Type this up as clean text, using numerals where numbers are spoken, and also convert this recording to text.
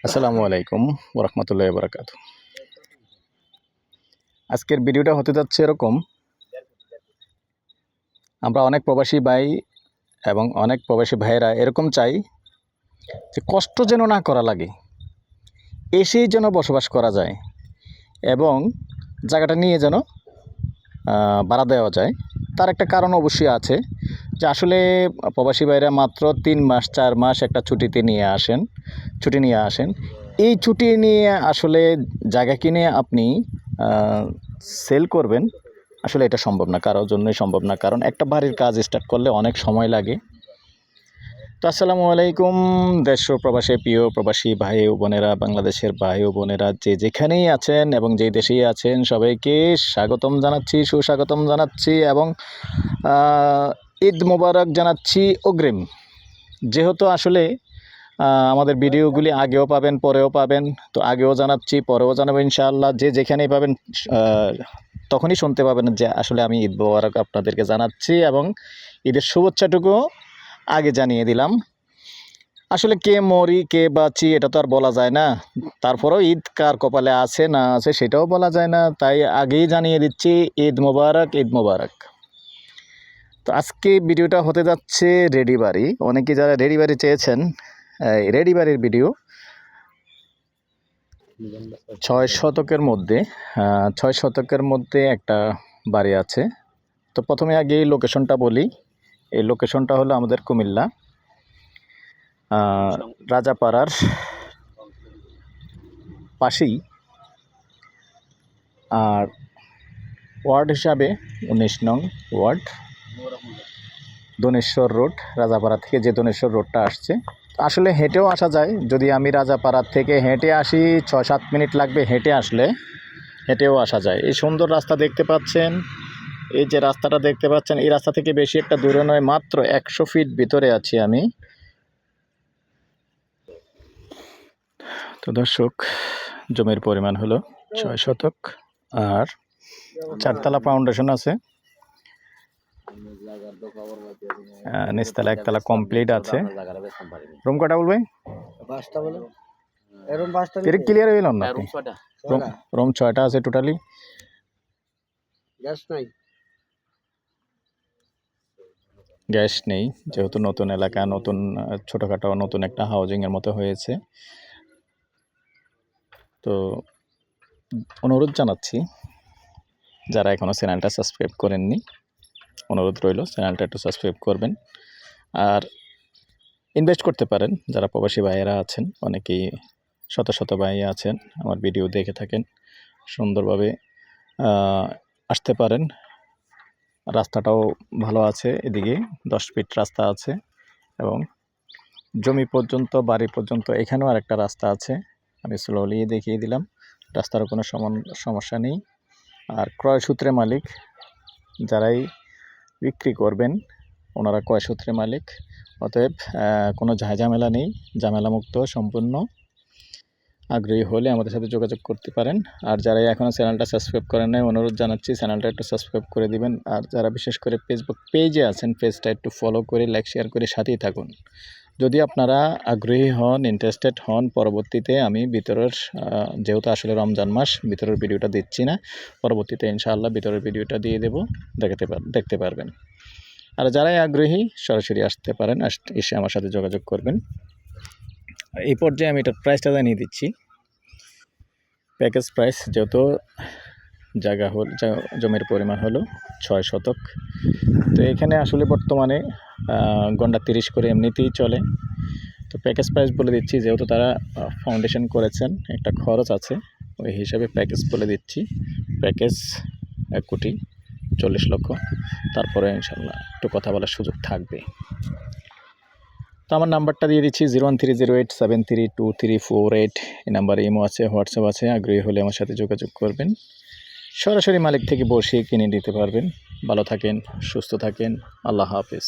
আসসালামু আলাইকুম ওরহমতুল্লাহি ওয়াবারাকাতুহু। আজকের ভিডিওটা হতে যাচ্ছে এরকম, আমরা অনেক প্রবাসী ভাই এবং অনেক প্রবাসী ভাইয়েরা এরকম চাই যে কষ্ট যেন না করা লাগে, এসেই যেন বসবাস করা যায় এবং জায়গাটা নিয়ে যেন ভাড়া দেওয়া যায়। তার একটা কারণ অবশ্যই আছে যে আসলে প্রবাসী ভাইরা মাত্র 3 মাস 4 মাস একটা ছুটি নিয়ে আসেন। এই ছুটি নিয়ে আসলে জায়গা কিনে আপনি সেল করবেন, আসলে এটা সম্ভব না, কারোর জন্যই সম্ভব না। কারণ একটা বাড়ির কাজ স্টার্ট করলে অনেক সময় লাগে। তো আসসালামু আলাইকুম দেশ ও প্রবাসী প্রিয় প্রবাসী ভাই ও বোনেরা, বাংলাদেশের ভাই ও বোনেরা যে যেখানেই আছেন এবং যেই দেশেই আছেন সবাইকে স্বাগতম জানাচ্ছি, সুস্বাগতম জানাচ্ছি এবং ঈদ মোবারক জানাচ্ছি অগ্রিম। যেহেতু আসলে আমাদের ভিডিওগুলি আগেও পাবেন পরেও পাবেন, তো আগেও জানাচ্ছি পরেও জানাবো ইনশাআল্লাহ। যে যেখানেই পাবেন তখনই শুনতে পাবেন যে আসলে আমি ঈদ মোবারক আপনাদেরকে জানাচ্ছি এবং ঈদের শুভেচ্ছাটুকু আগে জানিয়ে দিলাম। আসলে কে মরি কে বাঁচি এটা তো আর বলা যায় না, তারপরেও ঈদ কার কপালে আছে না আছে সেটাও বলা যায় না, তাই আগেই জানিয়ে দিচ্ছি ঈদ মোবারক, ঈদ মোবারক। তো আজকে ভিডিওটা হতে যাচ্ছে রেডি বাড়ি। অনেকে যারা রেডি বাড়ি চেয়েছেন, রেডি বাড়ির ভিডিও 6 শতকের মধ্যে একটা বাড়ি আছে। তো প্রথমে আগে এই লোকেশনটা বলি। এই লোকেশনটা হলো আমাদের কুমিল্লা রাজাপাড়ার পাশেই, আর ওয়ার্ড হিসাবে 19 নং ওয়ার্ড, দনেশ্বর রোড। রাজাপাড়া থেকে যে দনেশ্বর রোডটা আসছে, আসলে হেঁটেও আসা যায়। যদি আমি রাজাপাড়া থেকে হেঁটে আসি 6-7 মিনিট লাগবে, হেঁটেও আসা যায়। এই সুন্দর রাস্তা দেখতে পাচ্ছেন, এই যে রাস্তাটা দেখতে পাচ্ছেন, এই রাস্তা থেকে বেশি একটা দূরে নয়, মাত্র 100 ফিট ভিতরে আছি আমি। তো দর্শক, জমির পরিমাণ হলো 6 শতক আর 4তলা ফাউন্ডেশন আছে, নিচতলা একতলা কমপ্লিট আছে। রুম কটা বলবে? ক্লিয়ার হইল না? রুম 6টা আছে টোটালি। গ্যাস নেই, যেহেতু নতুন এলাকা, নতুন ছোটোখাটো নতুন একটা হাউজিংয়ের মতো হয়েছে। তো অনুরোধ জানাচ্ছি, যারা এখনও চ্যানেলটা সাবস্ক্রাইব করেননি, অনুরোধ রইল চ্যানেলটা একটু সাবস্ক্রাইব করবেন আর ইনভেস্ট করতে পারেন। যারা প্রবাসী ভাইয়েরা আছেন, অনেকেই শত শত ভাই আছেন আমার ভিডিও দেখে থাকেন, সুন্দরভাবে আসতে পারেন। রাস্তাটাও ভালো আছে, এদিকে 10 ফিট রাস্তা আছে এবং জমি পর্যন্ত, বাড়ি পর্যন্ত এখানেও আর একটা রাস্তা আছে। আমি স্লোলি দেখিয়ে দিলাম, রাস্তারও কোনো সমস্যা নেই। আর ক্রয়সূত্রে মালিক, যারাই বিক্রি করবেন ওনারা ক্রয়সূত্রে মালিক, অতএব কোনো ঝামেলা নেই, ঝামেলামুক্ত সম্পূর্ণ। আগ্রহী হলে আমাদের সাথে যোগাযোগ করতে পারেন। আর যারা এখনও চ্যানেলটা সাবস্ক্রাইব করেন নাই, অনুরোধ জানাচ্ছি চ্যানেলটা একটু সাবস্ক্রাইব করে দিবেন। আর যারা বিশেষ করে ফেসবুক পেজে আছেন, পেজটা একটু ফলো করে লাইক শেয়ার করে সাথেই থাকুন। যদি আপনারা আগ্রহী হন, ইন্টারেস্টেড হন, পরবর্তীতে আমি ভিতরের, যেহেতু আসলে রমজান মাস, ভিতরের ভিডিওটা দিচ্ছি না, পরবর্তীতে ইনশাআল্লাহ ভিতরের ভিডিওটা দিয়ে দেব, দেখতে পারবেন। আর যারাই আগ্রহী সরাসরি আসতে পারেন, এসে আমার সাথে যোগাযোগ করবেন। এই পর্যায়ে আমি এটার প্রাইসটা জানিয়ে দিচ্ছি। প্যাকেজ প্রাইস, যেহেতু জায়গা জমির পরিমাণ হলো 6 শতক, তো এখানে আসলে বর্তমানে গন্ডা 30 করে এমনিতেই চলে। তো প্যাকেজ প্রাইস বলে দিচ্ছি, যেহেতু তারা ফাউন্ডেশন করেছেন, একটা খরচ আছে, ওই হিসাবে প্যাকেজ বলে দিচ্ছি। প্যাকেজ 1,40,00,000, তারপরে ইনশাল্লাহ একটু কথা বলার সুযোগ থাকবে। তো আমার নাম্বারটা দিয়ে দিচ্ছি 01308732348। এই নাম্বারে ইমো আছে, হোয়াটসঅ্যাপ আছে। আগ্রহী হলে আমার সাথে যোগাযোগ করবেন, সরাসরি মালিক থেকে বসে কিনে নিতে পারবেন। ভালো থাকেন, সুস্থ থাকেন, আল্লাহ হাফেজ।